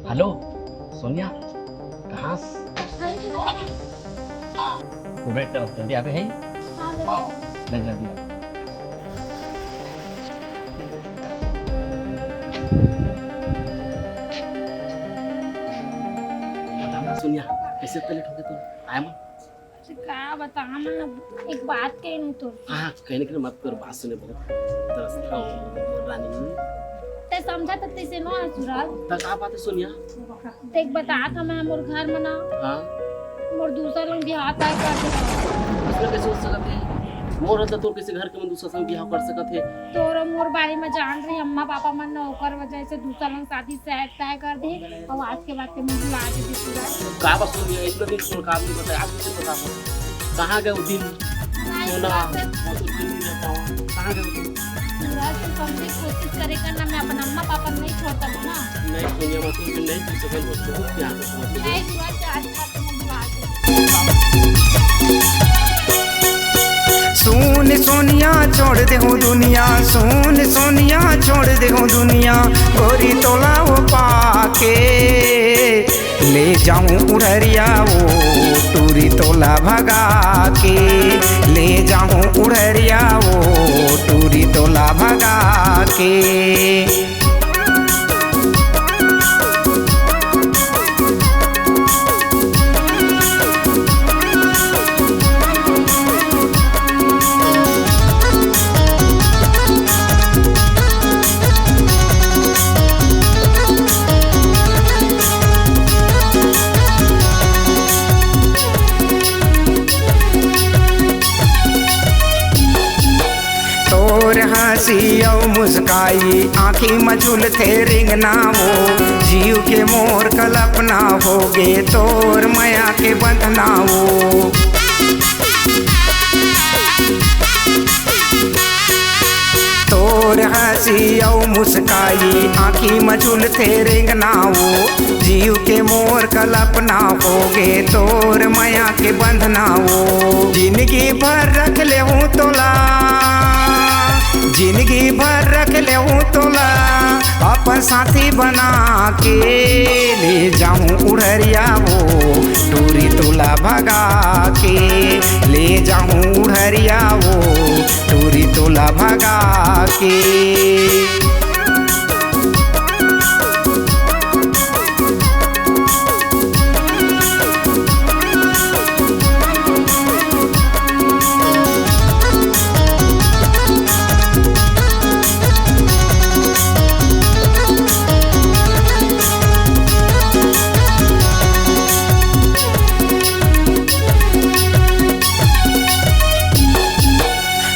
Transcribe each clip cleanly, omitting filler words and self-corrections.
Hello Sonia, कहाँ वो बेटा जल्दी आ गए हैं। नहीं जल्दी बताना सोनिया, कैसे इतना लेट हो गया? तो आया क्या बता मैं एक बात कहूँ तो। हाँ कहने के लिए मत करो, बात सुने बहुत तरसता हूँ रानी। ते समझा तो तेसे नो सूरज तक आ बात है सोनिया। देख बता था मैं मोर घर में ना। हाँ मोर दूसरा लोग बियाह तय कर दे। उसने कैसे हो सकते है? मोर रहता तो किसी घर के में दूसरा संग बियाह कर सकत है। तोर मोर बारे में जान रही अम्मा पापा मन ने ओकर वजह से दूसरा लोग शादी तय कर दे और आज के बाद के मुझे बुला दे सूरज। का बस सोनिया इतना दिन छोड़ का नहीं बताया, आज मुझे पता है कहाँ गए वो दिन। सोना बहुत दिन नहीं रहता हूँ, कहाँ गए वो दिन? सूरज तो कम से कोशिश करेगा ना, मैं अपना अम्मा पापा नहीं छोड़ता हूँ ना। नहीं सोनिया मैं तुमसे नहीं पूछ सकता, बहुत प्यार करता हूँ। नहीं सूरज आज के बाद के मुझे बुला दे। सुन सोनिया छोड़ दे हो दुनिया, सुन सोनिया छोड़ दे हो दुनिया, गोरी तोला वो पाके ले जाऊं उड़रिया वो टूरी तोला भगा के, ले जाऊं उड़रिया वो टूरी तोला भगा के। तोर हंसी औ मुस्काई आँखी मझुल थे रिंगना वो, जीव के मोर कल्पना होगे तोर माया के बंधना वो। तोर हंसी औ मुस्काई आँखी मझुल थे रिंगना वो, जीव के मोर कल्पना होगे तोर माया के बंधना वो। जिंदगी भर रख ले हूँ तोला, जिंदगी भर रख ले हूँ तोला, अपन साथी बना के ले जाऊं उड़रिया वो टूरी तोला भगा के, ले जाऊं उड़रिया वो टूरी तोला भगा के।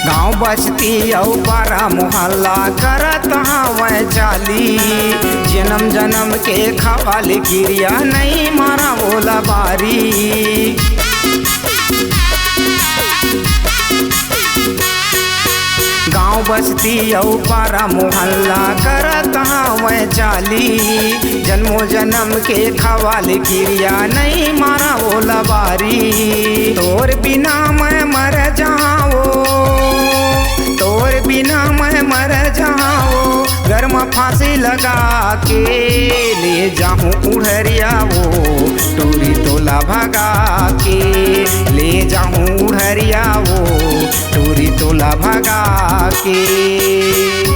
गाँव बस्ती औ पारा मोहल्ला करत हवै जाली, जन्म जन्म के खवाली गिरिया नहीं मारा बोला बारी। गाँव बस्ती औ पारा मोहल्ला करत हवै जाली, जन्मो जन्म के खवाली गिरिया नहीं मारा बोला बारी। तोर बिना मैं मर जाऊँ, तोर बिना मैं मर जाऊँ, घर में फांसी लगा के ले जाऊं उड़रिया वो टूरी तोला भगा के, ले जाऊं उड़रिया वो टूरी तोला भगा के।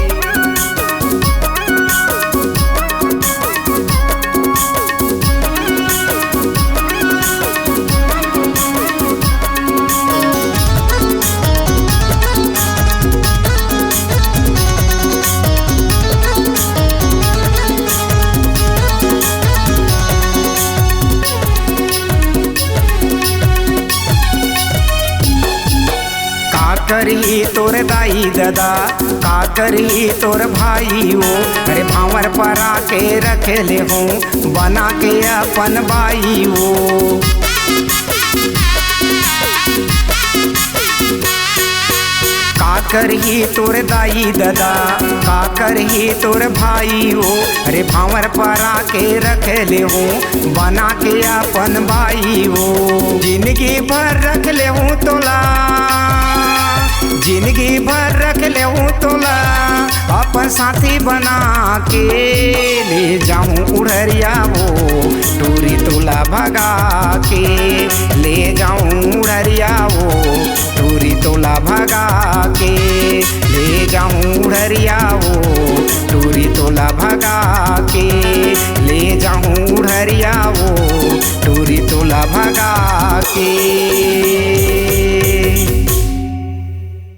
करी तोर दाई दादा, का करी तोर भाई वो, अरे भावर परा के रखे ले हूँ बना के अपन बाई वो। का करही तोर दाई दादा, का करही तोर भाई वो, अरे भावर परा के रखे ले हूँ बना के अपन बाई वो। जिंदगी भर रख ले हूँ तोला, जिंदगी भर रख ले हूँ तोला, साथी बना के ले जाऊं उड़रिया वो टूरी तोला भगा के ले जाऊं उड़रिया वो टूरी तोला भगा के ले जाऊं उड़रिया वो टूरी तोला भगा के ले जाऊं उड़रिया वो टूरी तोला भगा के।